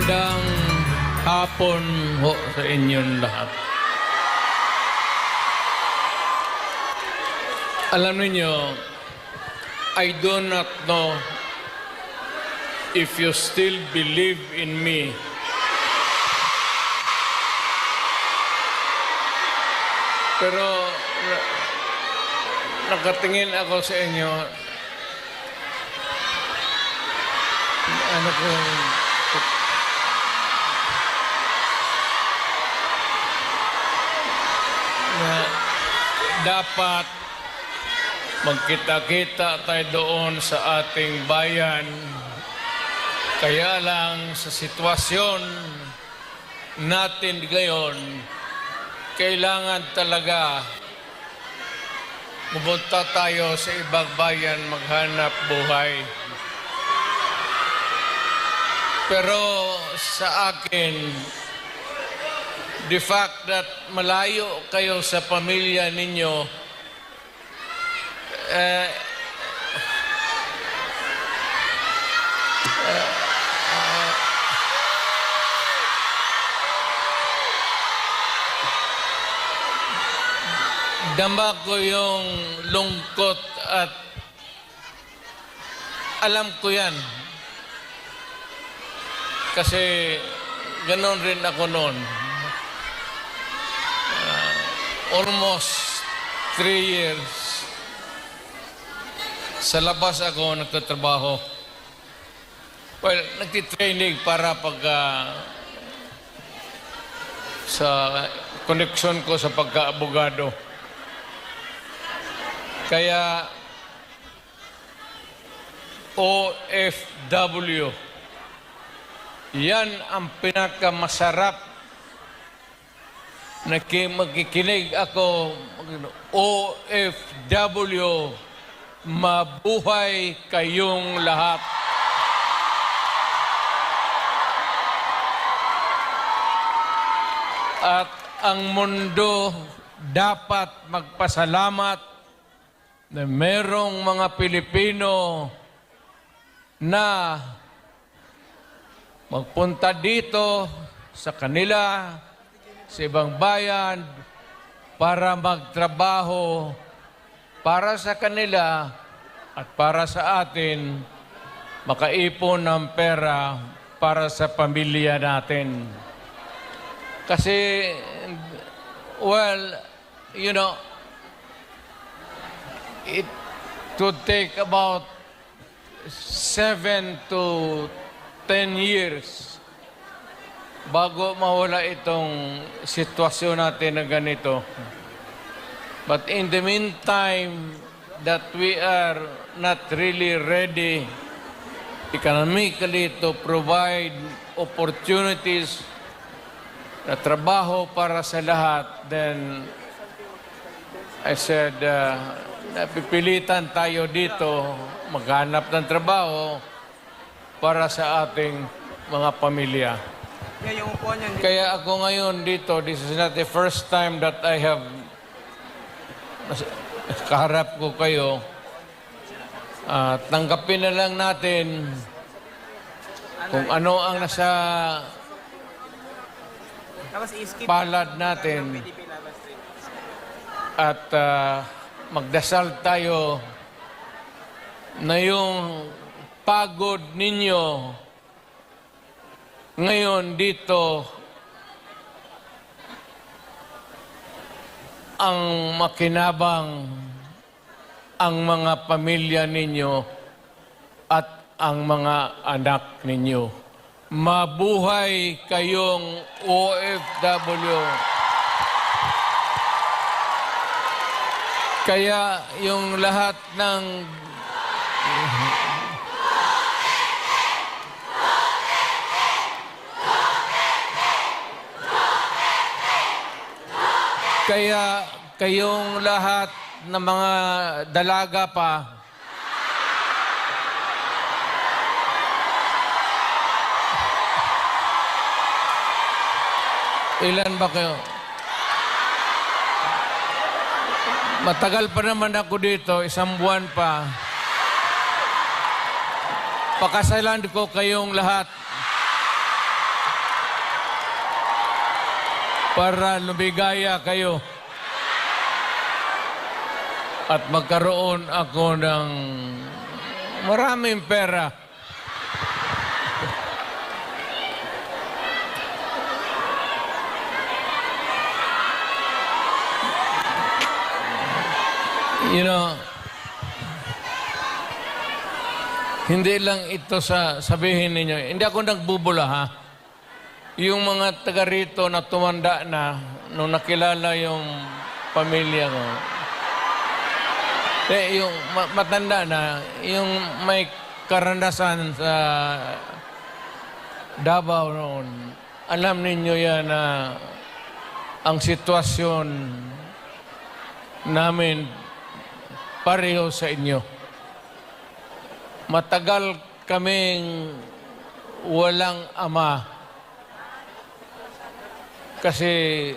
Magandang hapon ho sa inyong lahat. Alam niyo, I do not know if you still believe in me. Pero nakatingin ako sa inyo. Ano ko, na dapat magkita-kita tayo doon sa ating bayan. Kaya lang sa sitwasyon natin ngayon, kailangan talaga pumunta tayo sa ibang bayan maghanap buhay. Pero sa akin, the fact that malayo kayo sa pamilya ninyo, dama ko yung lungkot at alam ko yan. Kasi ganon rin ako noon. Almost 3 years sa labas ako nagtatrabaho. Well, nagtitraining para sa koneksyon ko sa pagka-abogado. Kaya OFW, yan ang pinakamasarap na magkikinig ako. OFW, mabuhay kayong lahat. At ang mundo dapat magpasalamat na merong mga Pilipino na magpunta dito sa kanila, sa ibang bayan, para magtrabaho para sa kanila at para sa atin, makaipon ng pera para sa pamilya natin. Kasi, well, you know, it would take about 7 to 10 years bago mawala itong sitwasyon natin na ganito. But in the meantime, that we are not really ready economically to provide opportunities na trabaho para sa lahat, then I said, napipilitan tayo dito maghanap ng trabaho para sa ating mga pamilya. Kaya ako ngayon dito, this is not the first time that I have kaharap ko kayo. Tanggapin na lang natin kung ano ang nasa palad natin at magdasal tayo na yung pagod ninyo ngayon dito ang makinabang ang mga pamilya ninyo at ang mga anak ninyo. Mabuhay kayong OFW. Kaya yung lahat ng kaya kayong lahat ng mga dalaga pa, ilan ba kayo? Matagal pa naman ako dito, 1 buwan pa. Pakasalan ko kayong lahat. para lumigaya kayo at magkaroon ako ng maraming pera. You know, hindi lang ito sa sabihin ninyo. Hindi ako nagbubula, ha? Yung mga taga rito na tumanda na nung nakilala yung pamilya ko. Yung matanda na, yung may karanasan sa Davao noon, alam ninyo yan na ang sitwasyon namin pareho sa inyo. Matagal kaming walang ama kasi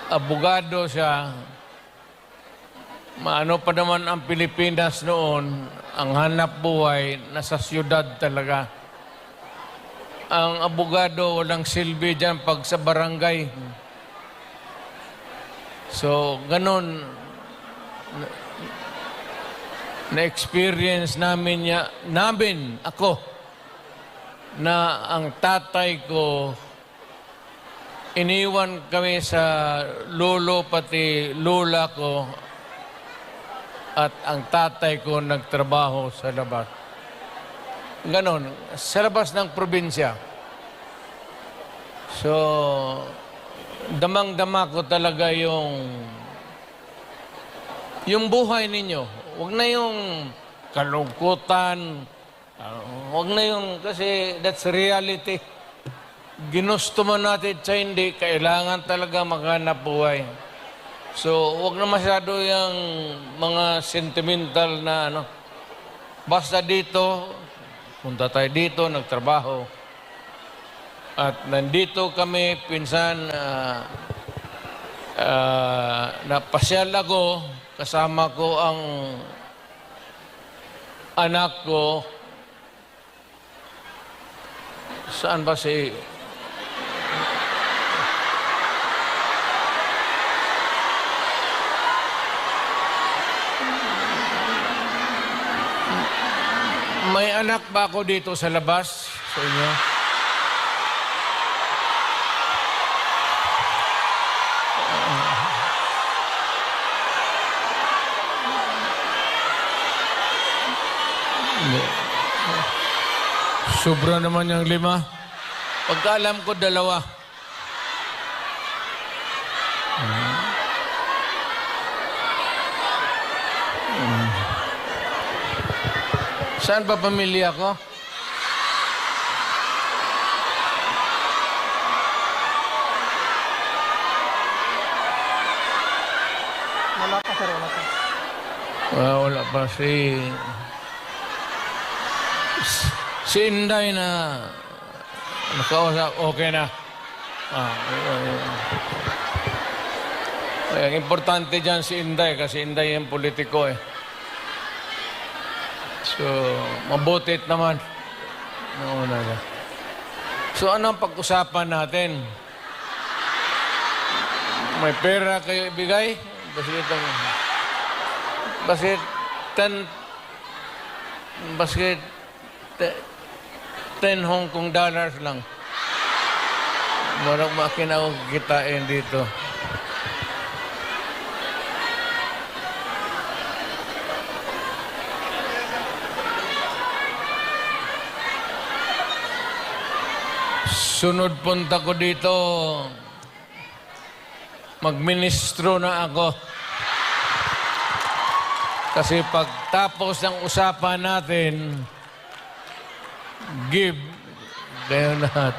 abogado siya. Maano pa naman ang Pilipinas noon, ang hanap buhay nasa siyudad talaga. Ang abogado walang silbi dyan pag sa barangay. So, ganun na-experience namin ako, na ang tatay ko, iniwan kami sa lolo pati lola ko at ang tatay ko nagtrabaho sa labas. Ganon, sa labas ng probinsya. So, damang-dama ko talaga yung buhay ninyo. Huwag na yung kalungkutan. Huwag na yung, kasi that's reality. Ginusto man natin sa hindi, kailangan talaga maghanap buhay. So, huwag na masyado yung mga sentimental na ano. Basta dito, punta tayo dito, nagtrabaho. At nandito kami, pinsan, napasyal ako, kasama ko ang anak ko. Saan ba si... May anak ba ako dito sa labas sa inyo? Sobra naman yung 5. Pagkaalam ko 2. Saan ba pamilya ko? Wala pa, sir. Wala pa. Wala pa si Inday na nakausap, okay na. Ang importante dyan si Inday kasi Inday yung politiko eh. So, mabutit naman. Nauna na. So, ano ang pag-usapan natin? May pera kayo ibigay? Basket 10 Hong Kong dollars lang. Marang makina ko kitain dito. Sunod punta ko dito, magministro na ako. Kasi pagtapos ng usapan natin, give, kayo lahat.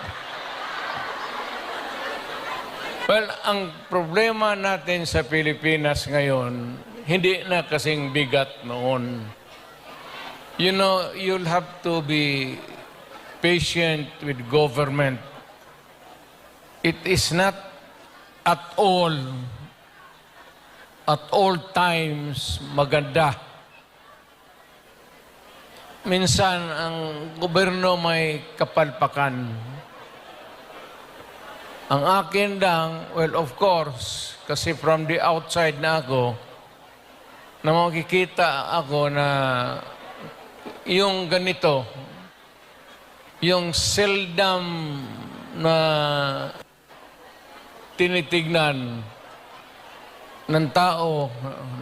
Well, ang problema natin sa Pilipinas ngayon, hindi na kasing bigat noon. You know, you'll have to be patient with government. It is not at all times maganda. Minsan, ang gobyerno may kapalpakan. Ang akin lang, well, of course, kasi from the outside na ako, na makikita ako na yung ganito, yung seldom na tinitignan ng tao,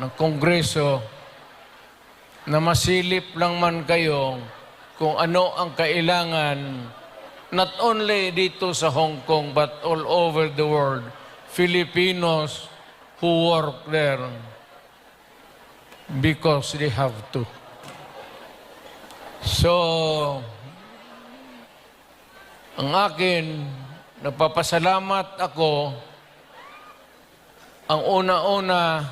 ng Kongreso, na masilip lang man kayo kung ano ang kailangan, not only dito sa Hong Kong, but all over the world, Filipinos who work there because they have to. So, ang akin, nagpapasalamat ako, ang una-una,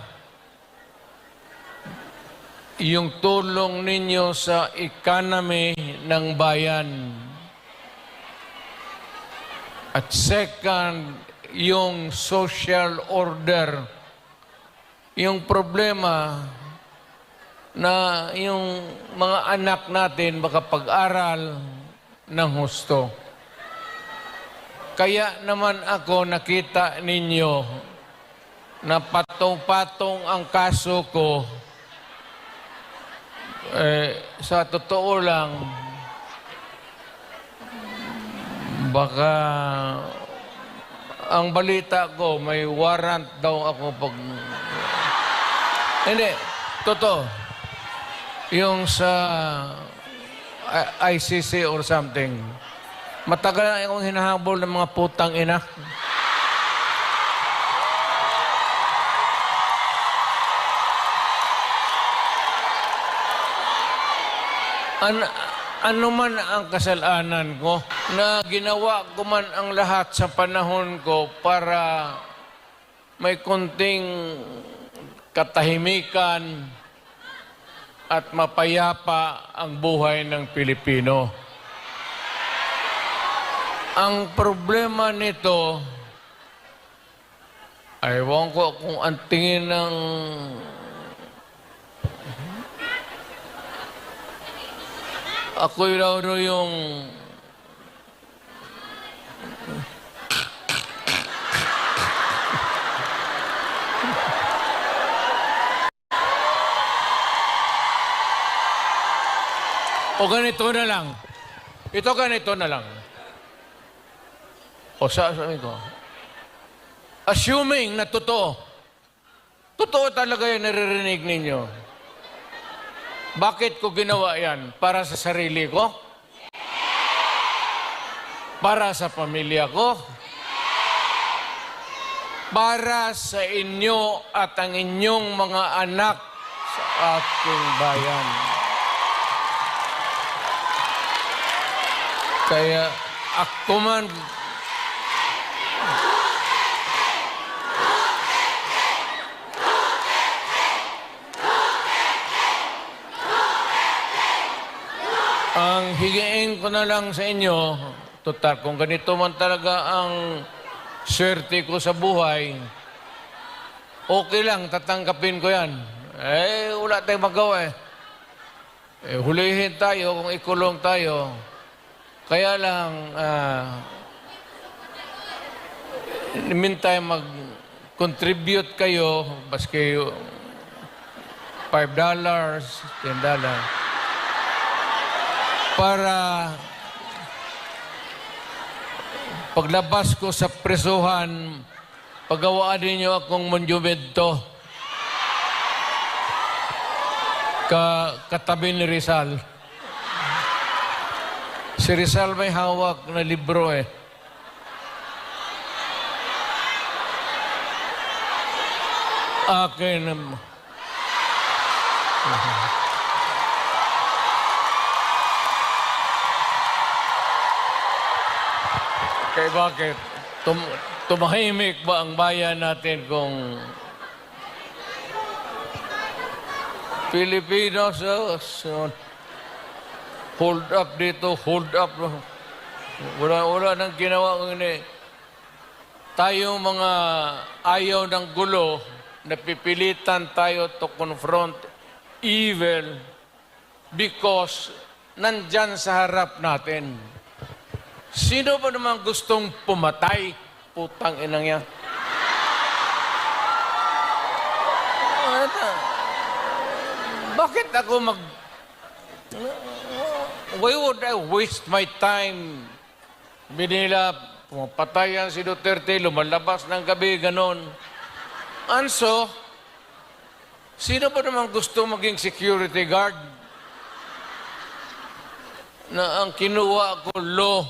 yung tulong ninyo sa economy ng bayan. At second, yung social order. Yung problema na yung mga anak natin makapag-aral ng husto. Kaya naman ako nakita ninyo na patong-patong ang kaso ko. Sa totoo lang, baka ang balita ko, may warrant daw ako pag... Hindi, totoo. Yung sa ICC or something. Matagal na akong hinahabol ng mga putang ina. Ano man ang kasalanan ko, na ginawa ko man ang lahat sa panahon ko para may konting katahimikan at mapayapa ang buhay ng Pilipino. Ang problema nito, ewan ko kung ang tingin ng ako raw yung o ganito na lang. Ito ganito na lang. O sabi ko, assuming na totoo, totoo talaga yung naririnig ninyo. Bakit ko ginawa yan? Para sa sarili ko? Para sa pamilya ko? Para sa inyo at ang inyong mga anak sa ating bayan. Kaya ako man ang higiin ko na lang sa inyo, total, kung ganito man talaga ang swerte ko sa buhay, okay lang, tatanggapin ko yan. Wala tayong magawa hulihin tayo kung ikulong tayo. Kaya lang, meantime, mag-contribute kayo, baski $5, $10, para paglabas ko sa presuhan, pagawaan ninyo akong monumento katabi ni Rizal. Si Rizal may hawak na libro Akin kaya bakit? Tumahimik ba ang bayan natin kung Filipinos hold up dito, hold up. Wala nang ginawa kung ini. Tayong mga ayaw ng gulo, napipilitan tayo to confront evil because nandyan sa harap natin. Sino ba naman gustong pumatay Putang inang yan. Bakit ako why would I waste my time? Binila, pumapatayan si Duterte, lumalabas ng gabi, ganon. Anso, sino ba naman gusto maging security guard? Na ang kinuha ko, law.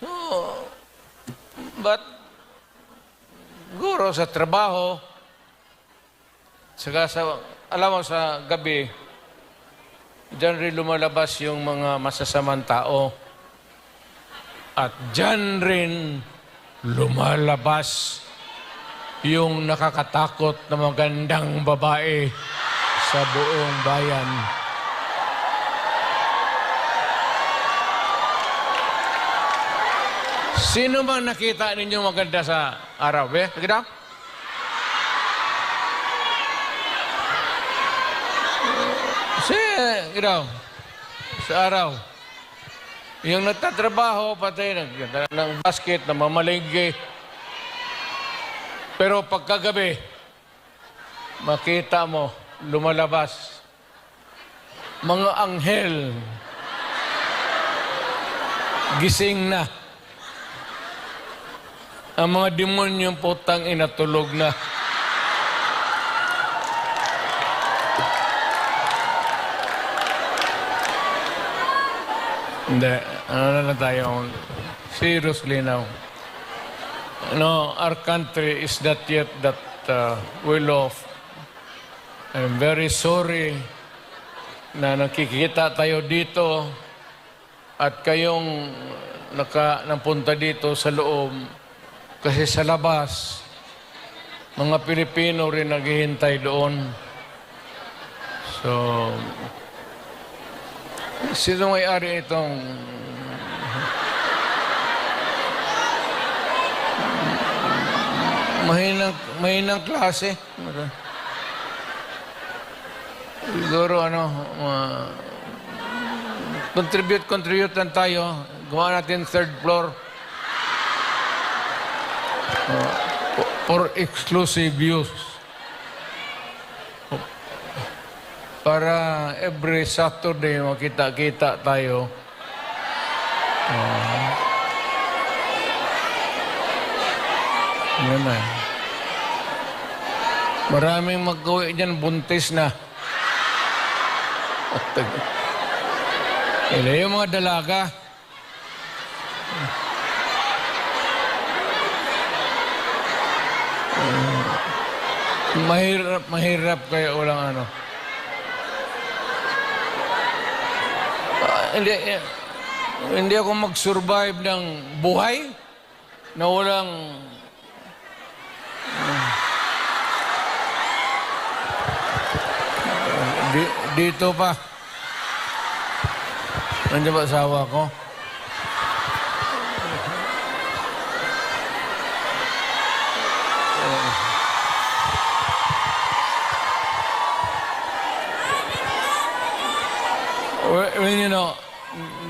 So, but, guro sa trabaho, saka sa, alam mo sa gabi, diyan rin lumalabas yung mga masasamang tao. At diyan rin lumalabas yung nakakatakot na magandang babae sa buong bayan. Sino bang nakita ninyo maganda sa araw? Nakita? Sa araw. Yung nagtatrabaho, patay ng basket, na mamalinggi. Pero pagkagabi, makita mo, lumalabas, mga anghel, gising na. Ang mga demonyong putang inatulog na. Hindi. Ano na tayo? Seriously now. No, our country is not yet that well off. I'm very sorry na nakikita tayo dito at kayong napunta dito sa loob kasi sa labas, mga Pilipino rin naghihintay doon. So, sino may-ari itong mahinang klase? Siguro contribute lang tayo. Gawa natin third floor. For exclusive use. Para every Saturday makita-kita tayo. Yan na. Maraming mag-uwi dyan, buntis na. Yung mga dalaga. Mahirap kaya walang ano. Hindi ako mag-survive ng buhay na walang dito pa. Nandiyan ba asawa ko? Well, you know,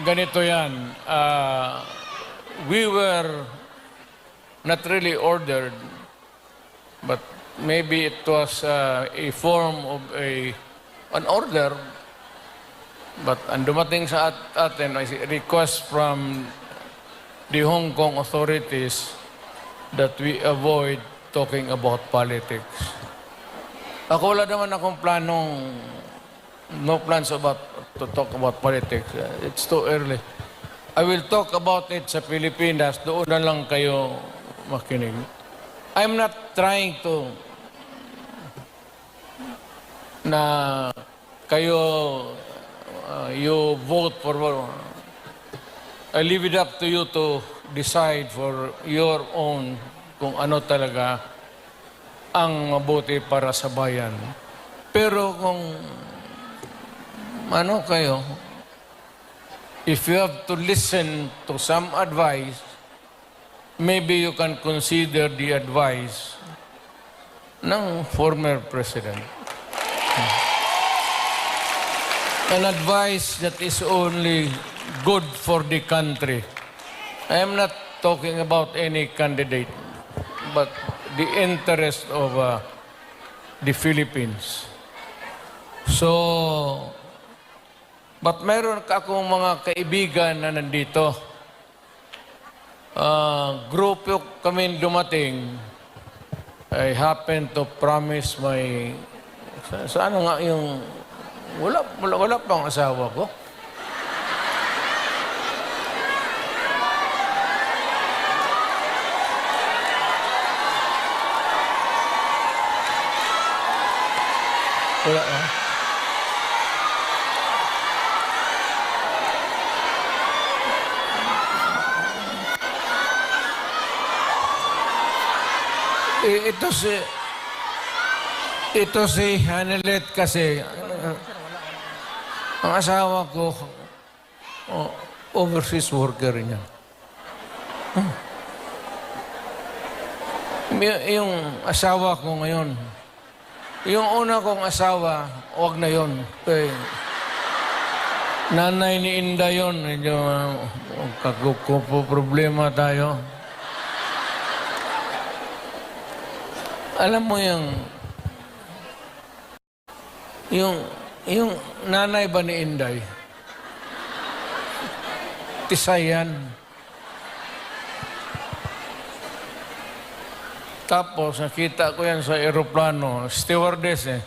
ganito yan. We were not really ordered, but maybe it was a form of an order. But ang dumating sa atin ay request from the Hong Kong authorities that we avoid talking about politics. Ako wala naman akong no plans to talk about politics. It's too early. I will talk about it sa Pilipinas. Doon na lang kayo makinig. I'm not trying to na kayo you vote for I leave it up to you to decide for your own kung ano talaga ang mabuti para sa bayan. Pero kung ano kayo, if you have to listen to some advice, maybe you can consider the advice ng former president. An advice that is only good for the country. I am not talking about any candidate, but the interest of the Philippines. So, but meron akong mga kaibigan na nandito. Grupo kami dumating. I happen to promise my... Sa ano nga yung... Wala pang asawa ko. Wala ah. Ito si Hanelet kasi, ang asawa ko, overseas worker niya. Yung asawa ko ngayon, yung una kong asawa, wag na yun. Okay. Nanay ni Inda yun, medyo problema tayo. Alam mo yung nanay ba ni Inday? Tisayan. Tapos nakita ko yan sa aeroplano, stewardess eh.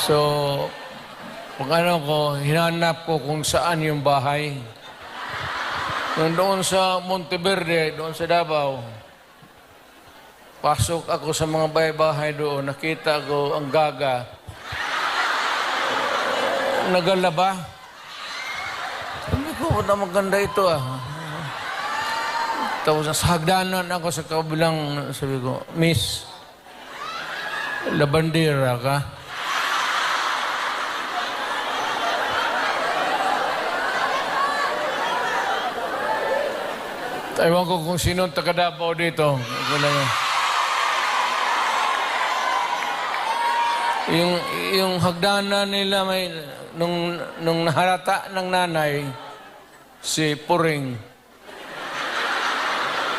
So, pag ano ko, hinanap ko kung saan yung bahay. Doon sa Monteverde, doon sa Davao, pasok ako sa mga bahay-bahay doon, nakita ko ang gaga. Nagalaba. Sabi ko, na maganda ito ah. Tapos sa hagdanan ako sa kabilang, sabi ko, Miss, labandera ka? Ewan ko kung sino taga-Davao dito. Yung hagdanan nila may nung naharata ng nanay si Puring,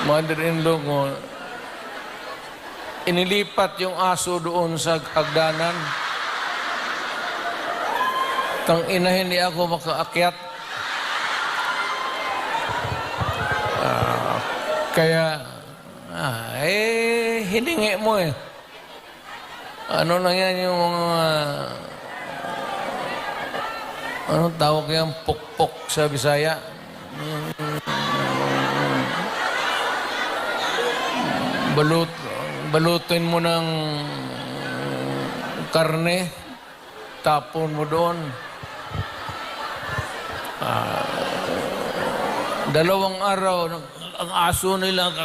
mother-in-law ko, inilipat yung aso doon sa hagdanan. Tang ina, hindi ako makaakyat. Kaya hiningi mo eh. Ano lang yan yung mga... Anong tawag yan? Pukpok sa Bisaya. Balutin mo ng karne, tapon mo doon. 2 araw, ang aso nila 2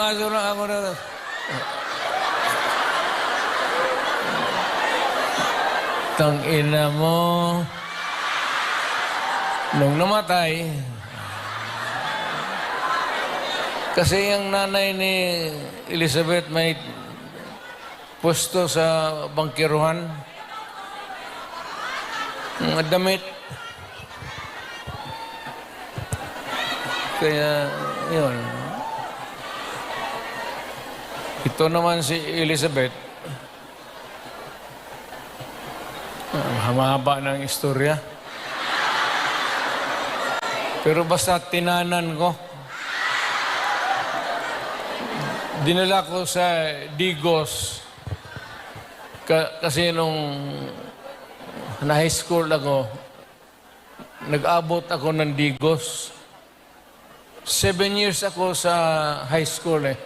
aso na ako na. Tangina mo. Nung namatay, kasi yung nanay ni Elizabeth may pwesto sa bangkiruhan. Mga damit. Kaya, yun. Ito naman si Elizabeth. Mahaba ng istorya. Pero basta tinanan ko. Dinala ko sa Digos. Kasi nung na-high school ako, nag-abot ako ng Digos. 7 years ako sa high school eh.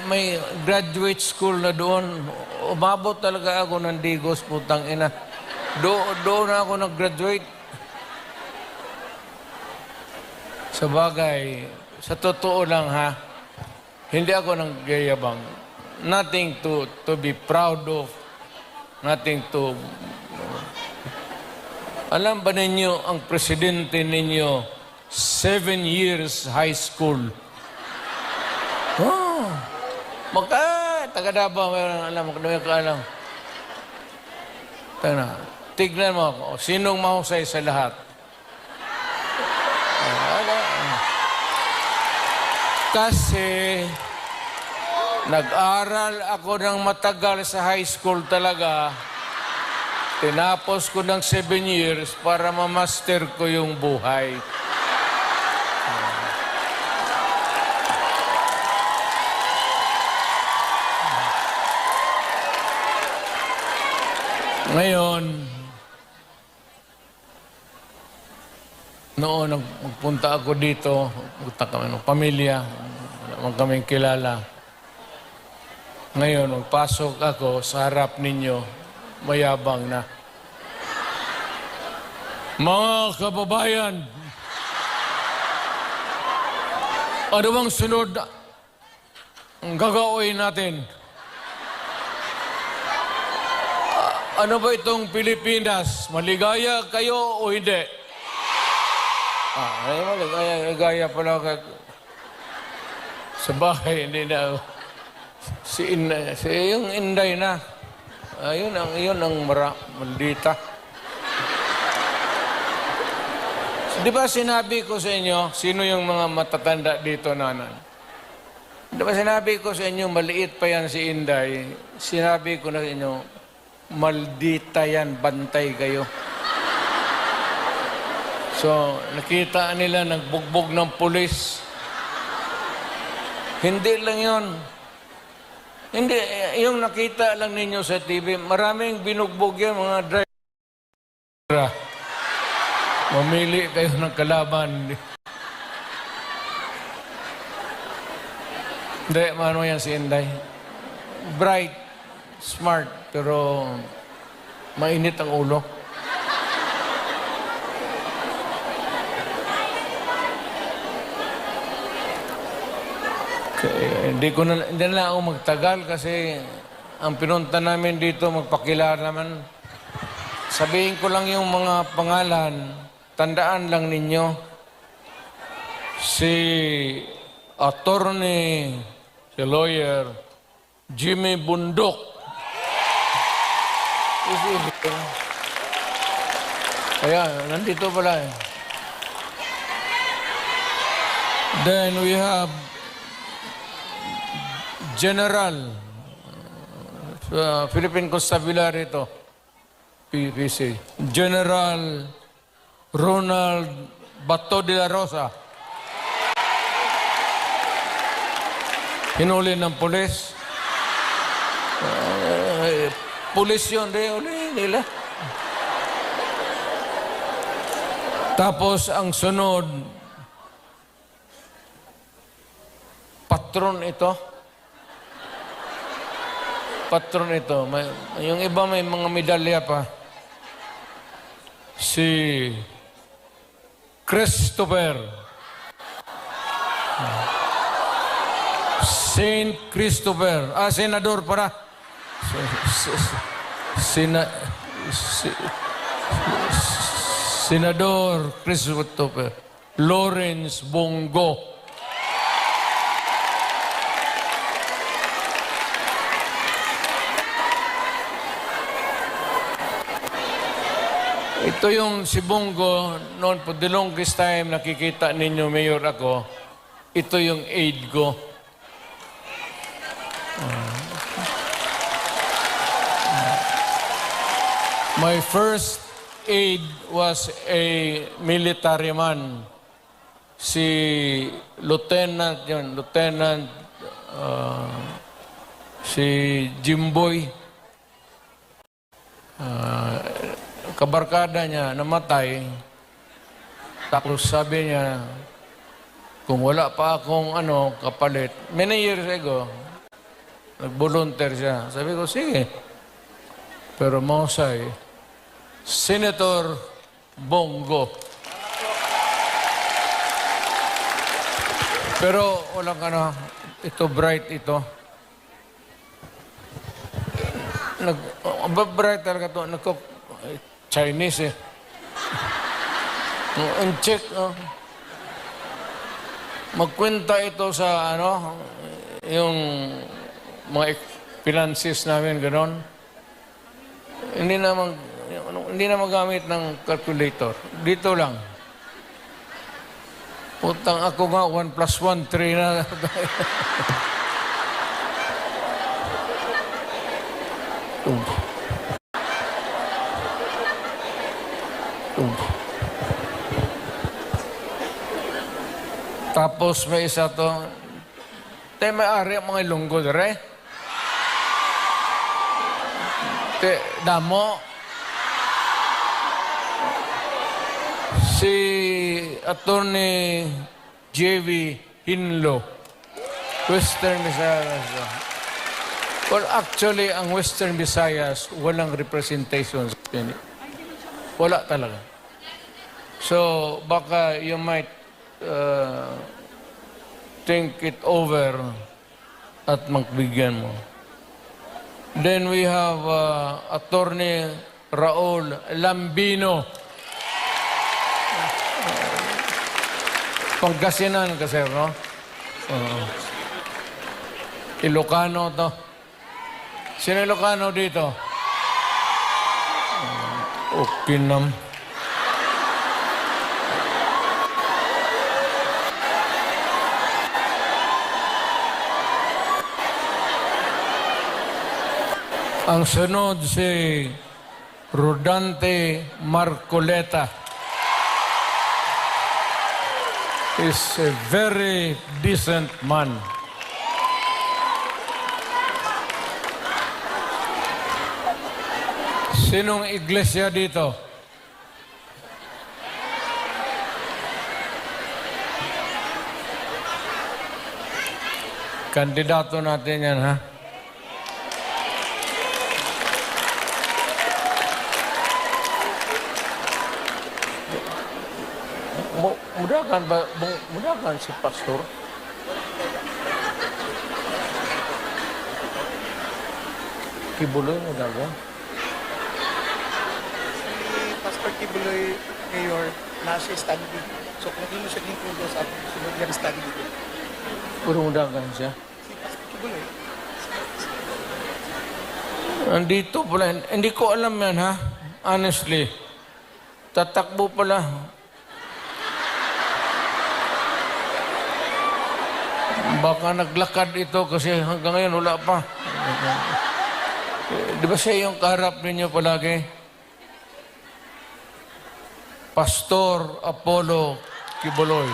May graduate school na doon. Umabot talaga ako ng Digos, putang ina. Doon ako nag-graduate. Sa bagay, sa totoo lang ha, hindi ako nanggayabang. Nothing to be proud of. Nothing to... Alam ba ninyo, ang presidente ninyo, 7 years high school. Oh, taga-Davao, alam mo, kung ka alam. Tignan mo ako, sinong mahusay sa lahat? Kasi nag-aral ako ng matagal sa high school talaga. Tinapos ko ng 7 years para ma-master ko yung buhay. Ngayon, noon magpunta ako dito, magpunta kami ng pamilya, wala man kaming kilala. Ngayon, magpasok ako sa harap ninyo, mayabang na. Mga kababayan, ano bang sunod ang gagawin natin? Ano ba itong Pilipinas? Maligaya kayo o hindi? Ay, maligaya pala ka. Sa bahay, hindi na. Yung Inday na. Yun ang maldita. Di ba sinabi ko sa inyo, sino yung mga matatanda dito, nanan? Di ba sinabi ko sa inyo, maliit pa yan si Inday? Sinabi ko na sa inyo, maldita yan, bantay kayo. So, nakita nila nagbugbog ng pulis. Hindi lang yon. Hindi, yung nakita lang ninyo sa TV, maraming binugbog yan, mga driver. Mamili kayo ng kalaban. Hindi, mano yan si Inday. Bright, smart, pero mainit ang ulo. Hindi na ako magtagal kasi ang pinunta namin dito, magpakilala naman. Sabihin ko lang yung mga pangalan, tandaan lang ninyo. Si attorney, si lawyer, Jimmy Bundok. Kaya, nandito pala eh. Then we have General Philippine Constabulary ito, PPC. General Ronald Bato de la Rosa. Hinuli ng pulis. Pulis yun, uli nila. Tapos ang sunod, patron ito. Patron ito. Yung iba may mga medalya pa. Si Christopher. Saint Christopher. Senador para. Senador Christopher. Lawrence Bongo. Ito yung si Bongo, noon po, the longest time nakikita ninyo, Mayor ako, ito yung aide ko. My first aide was a military man. Si Lieutenant, si Jimboy. Kabarkada niya, namatay. Tapos sabi niya, kung wala pa akong kapalit, many years ago, nag-volunteer siya. Sabi ko, sige. Pero mahusay, Senator Bongo. Pero walang ito bright ito. Bright talaga ito. Chinese eh. Ang check, magkwenta ito sa yung mga finances namin, gano'n. Hindi na magamit ng calculator. Dito lang. Putang ako nga, 1 plus 1, 3 na. Tapos may isa to. Te, may ari ang mga ilunggo, re? Te, damo. Si Attorney J.V. Hinlo, Western Visayas. Well, actually, ang Western Visayas, walang representation. Wala talaga. So, baka you might think it over at magbigyan mo. Then we have Attorney Raul Lambino. Pangasinan kasi, no? Ilocano to. Sino Ilocano dito? Okay nam. Ang sunod si Rodante Marcoleta. Is a very decent man. Sinong iglesia dito? Kandidato natin yan, ha? Mudahan ba? Mudahan si pastor? Kibuloy mo dagan? Si Pastor Kibuloy Mayor, nasa study. So kung hindi mo siya lingkod sa sunod niya study dito. Puro mudahan siya? Si Pastor Kibuloy. Andito pala. Hindi ko alam yan, ha? Honestly. Tatakbo pala. Baka naglakad ito kasi hanggang ngayon wala pa. Di ba siya yung kaharap ninyo palagi? Pastor Apollo Kibuloy.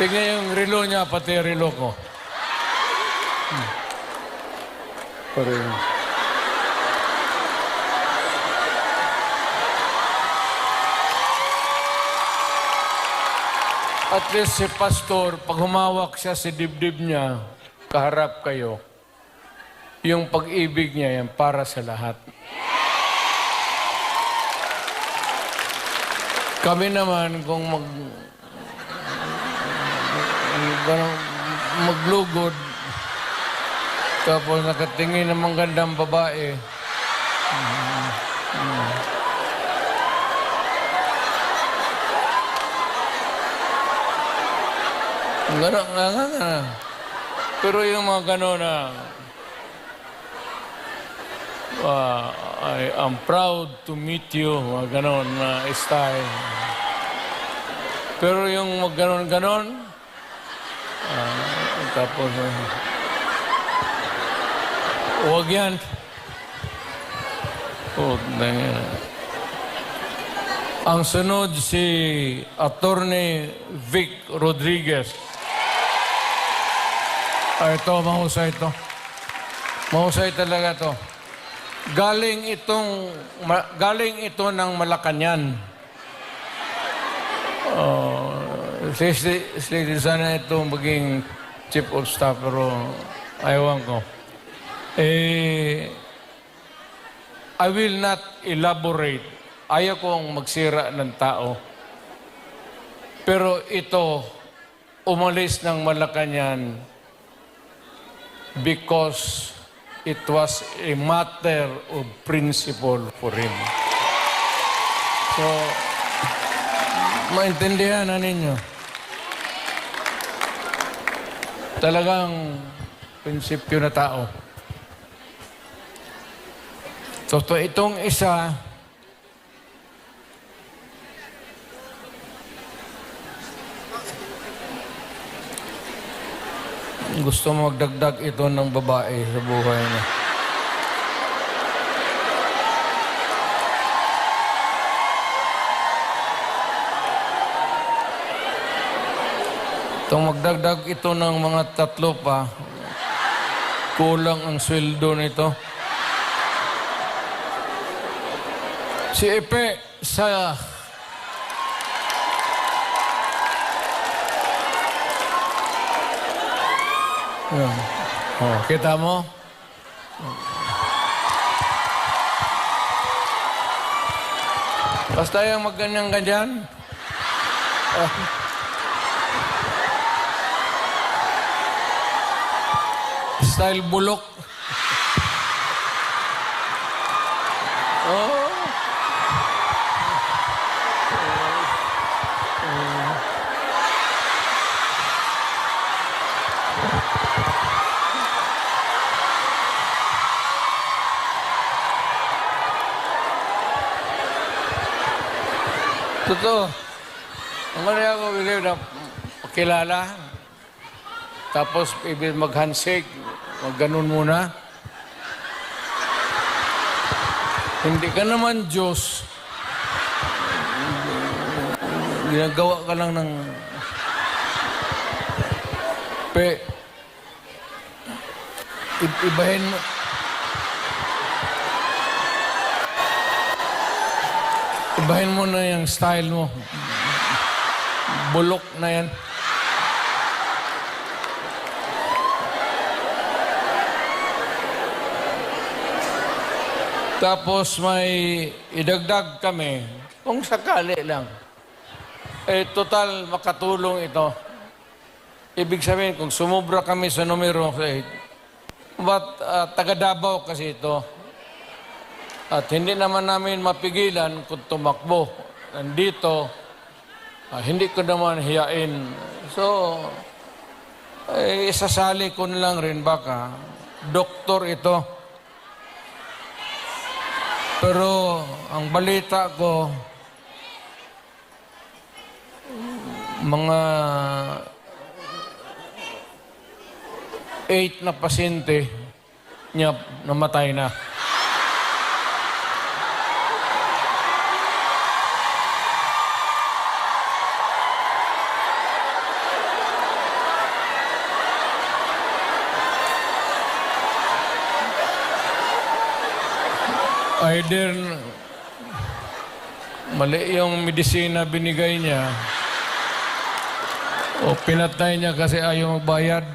Tingnan yung relo niya, pati relo ko. Pareho. At least si pastor, pag humawak siya sa dibdib niya, kaharap kayo, yung pag-ibig niya yan para sa lahat. Kami naman, kung maglugod, tapos nakatingin ng magandang babae. Gano'n nga. Pero yung mga gano'n na I am proud to meet you, mga gano'n na style. Pero yung mga gano'n, tapos, huwag yan. Ang sunod si Attorney Vic Rodriguez. Ito, mahusay ito. Mahusay talaga ito. Galing ito ng Malacañang. Sana ito maging chief of staff, pero ayawan ko. I will not elaborate. Ayaw kong magsira ng tao. Pero ito, umalis ng Malacañang because it was a matter of principle for him. So, maintindihan na ninyo. Talagang prinsipyo na tao. So, itong isa, gusto magdagdag ito ng babae sa buhay niya. Itong magdagdag ito ng mga 3 pa, kulang ang sweldo nito. Si Epe sa Yan. Oh, kita mo? Basta yung magganyan-ganyan. Style bulok. Oh. Totoo. Ang ano ako believe na pakilala, tapos ibig mag-handshake, mag-ganun muna. Hindi ka naman Diyos. Ginagawa ka lang ng ibahin mo. Ibahin mo na yung style mo. Bulok na yan. Tapos may idagdag kami, kung sakali lang. Total makatulong ito. Ibig sabihin, kung sumubra kami sa numero 8, but taga Davao kasi ito. At hindi naman namin mapigilan kung tumakbo. Nandito, hindi ko naman hiyain. So, isasali ko na lang rin baka. Doktor ito. Pero ang balita ko, mga 8 na pasyente niya namatay na. Either mali yung medisina binigay niya o pinatay niya kasi ayaw magbayad.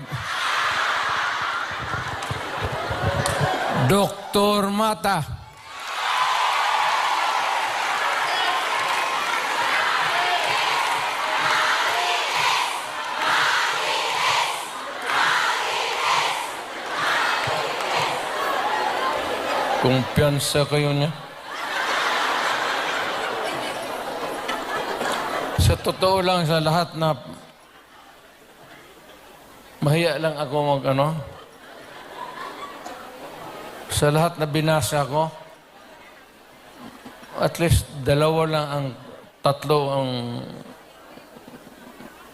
Dr. Mata. Kumpiyansa kayo niya. Sa totoo lang sa lahat na mahiya lang ako sa lahat na binasa ko, at least 2 lang ang 3 ang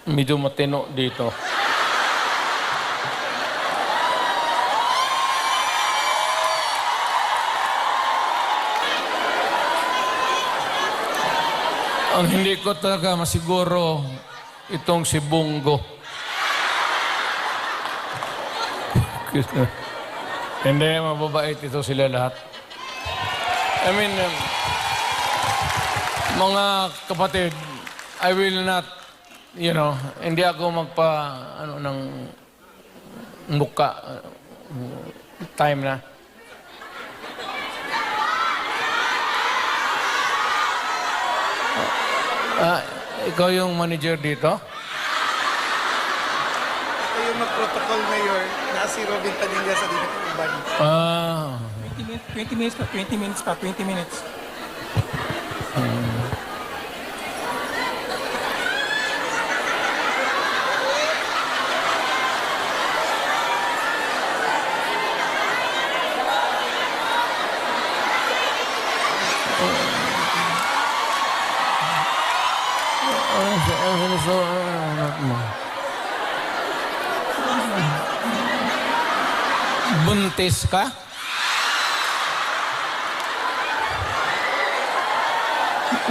medyo matino dito. Ang hindi ko talaga masiguro itong si Bungo. Hindi, mababait ito sila lahat. I mean, mga kapatid, I will not, hindi ako ng muka. Time na. Ito Ikaw yung manager dito? yung mag-protocol, Mayor, na si Robin Padilla sa dito ng uban. 20 minutes pa, 20 minutes pa, 20 minutes. Buntis ka?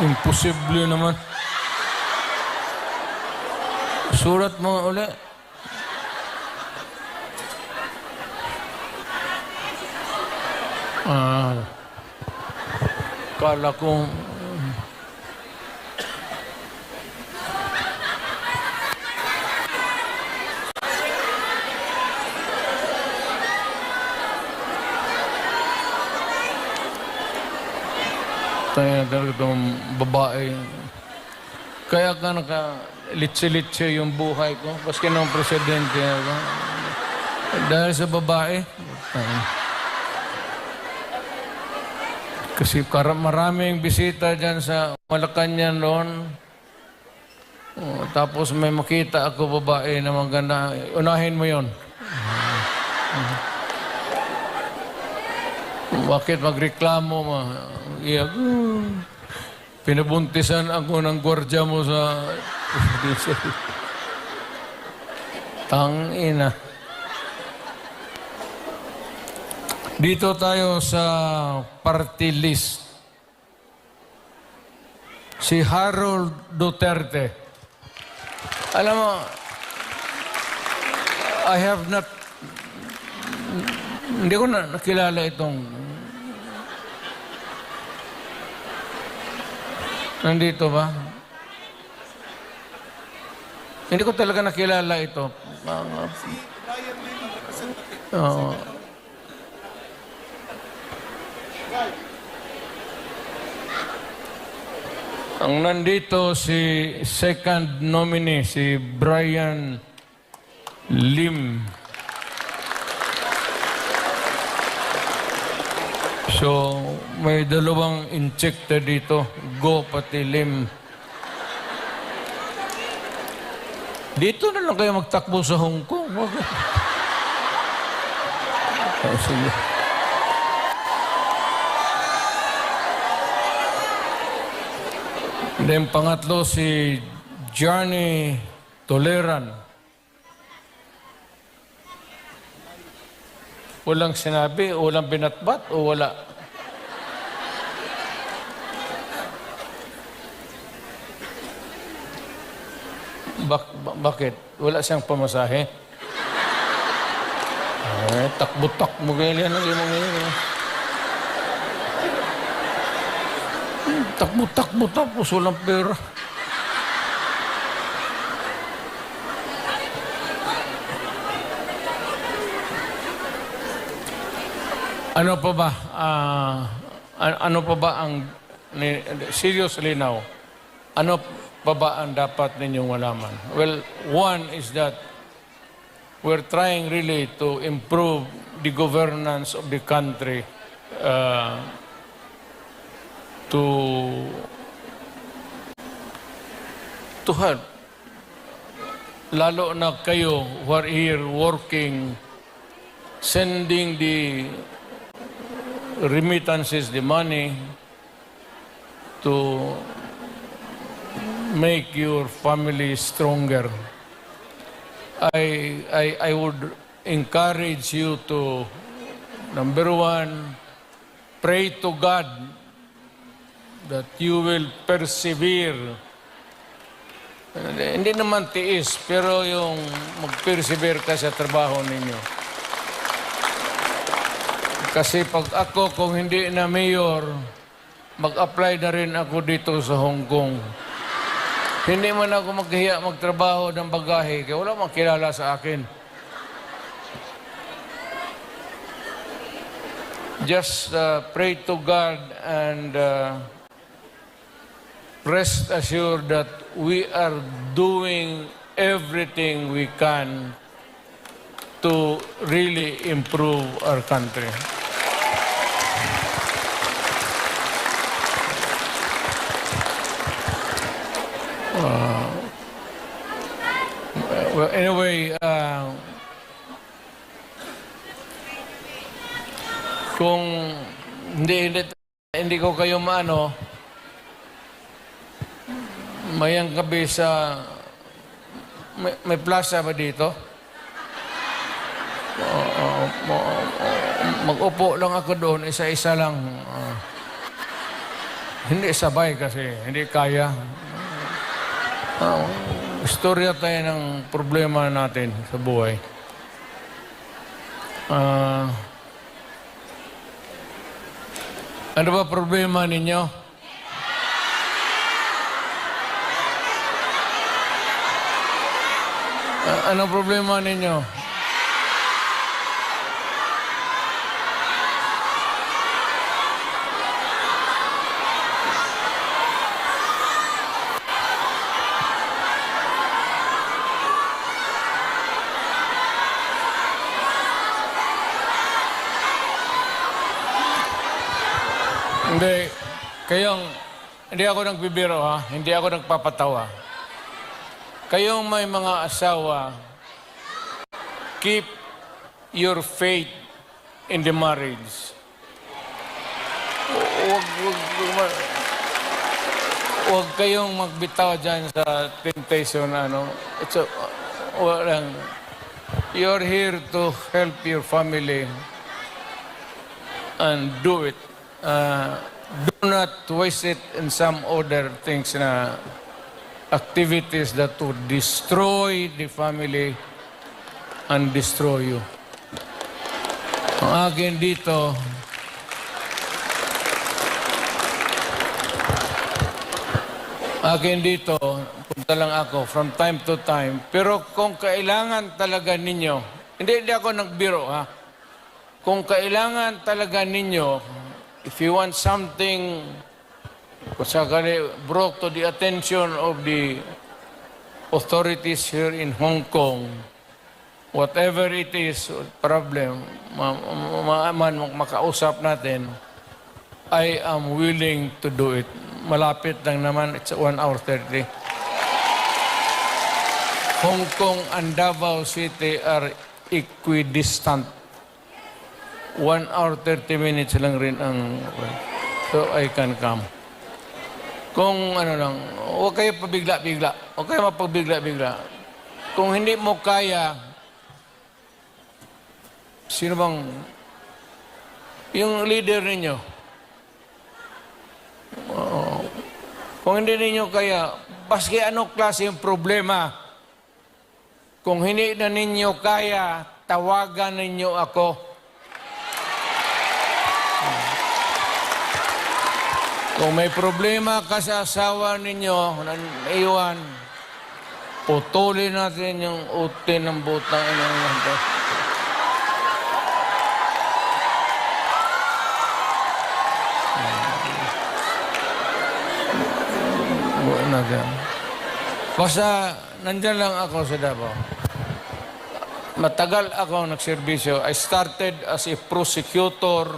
Imposible naman. Surat mo uli. Kala ko tayo talaga itong babae. Kaya ka litsi-litsi yung buhay ko. Paski ng presidente ako. Dahil sa babae. Kasi maraming bisita dyan sa Malacanang noon. Tapos may makita ako babae na maganda. Unahin mo yon. Bakit magreklamo mo? Pinabuntisan ako ng gwardya mo sa... Tangina. Dito tayo sa party list. Si Harold Duterte. Alam mo, I have not... Hindi ko na nakilala itong... Nandito ba? Hindi ko talaga nakilala ito. Oo. Ang nandito si second nominee, si Brian Lim. So, may dalawang injector dito. Go pati Lim. Dito na lang kayo magtakbo sa Hong Kong. Sige. Then pangatlo si Johnny Toleran. Walang sinabi, walang binatbat o wala? Bakit? Wala siyang pamasahe? Takbo-takbo ganyan ang imong ngayon. Takbo-takbo tapos walang pera. Ano pa ba? Ano pa ba ang... Seriously now, ano pa ba ang dapat ninyong malaman? Well, one is that we're trying really to improve the governance of the country to help. Lalo na kayo who are here working, sending the remittances, the money, to make your family stronger. I would encourage you to, number one, pray to God that you will persevere. Hindi naman tiis, pero yung mag-persevere ka sa trabaho ninyo. Kasi pag ako, kung hindi na mayor, mag-apply na rin ako dito sa Hong Kong. Hindi man ako maghiya magtrabaho ng bagahe, kaya wala mang kilala sa akin. Just pray to God and rest assured that we are doing everything we can to really improve our country. Well, anyway, kung hindi ko kayo maano, mayang gabi sa may plaza ba dito? Mag-upo lang ako doon, isa-isa lang. Hindi sabay kasi, hindi kaya. Istorya tayo ng problema natin sa buhay. Ano ba problema ninyo? Ano problema ninyo? Hindi ako nagbibiro ha, hindi ako nagpapatawa. Kayong may mga asawa, keep your faith in the marriage. Huwag kayong magbitaw dyan sa temptation, ano. You're here to help your family and do it. Do not waste it in some other things na activities that would destroy the family and destroy you. Ang akin dito, punta lang ako from time to time. Pero kung kailangan talaga ninyo, hindi ako nagbiro ha. Kung kailangan talaga ninyo, if you want something kung sakali brought to the attention of the authorities here in Hong Kong, whatever it is, problem, makausap natin, I am willing to do it. Malapit lang naman, it's 1 hour 30. Hong Kong and Davao City are equidistant. 1 hour 30 minutes lang rin ang... So, I can come. Kung ano lang, huwag kayo pabigla-bigla. Huwag kayo mapabigla-bigla. Kung hindi mo kaya, sino bang... Yung leader ninyo. Kung hindi ninyo kaya, baski ano klase yung problema. Kung hindi na ninyo kaya, tawagan ninyo ako. Kung may problema ka sa asawa ninyo, iwan, putulin natin yung utin ng butang inang ito. Basta, nandyan lang ako sa Davao. Matagal ako nagserbisyo. I started as a prosecutor.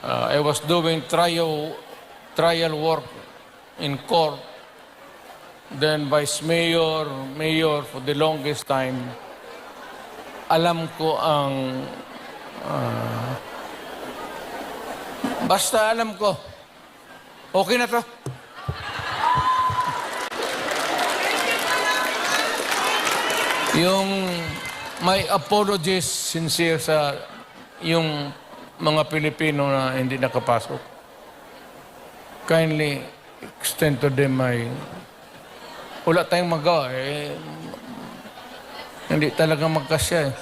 I was doing trial work in court. Then vice mayor, mayor for the longest time. Alam ko ang... basta alam ko. Okay na to. Yung may apologies sincere sa yung mga Pilipino na hindi nakapasok. Kindly extend to them my... Wala tayong magawa eh. Hindi talaga magkasya eh.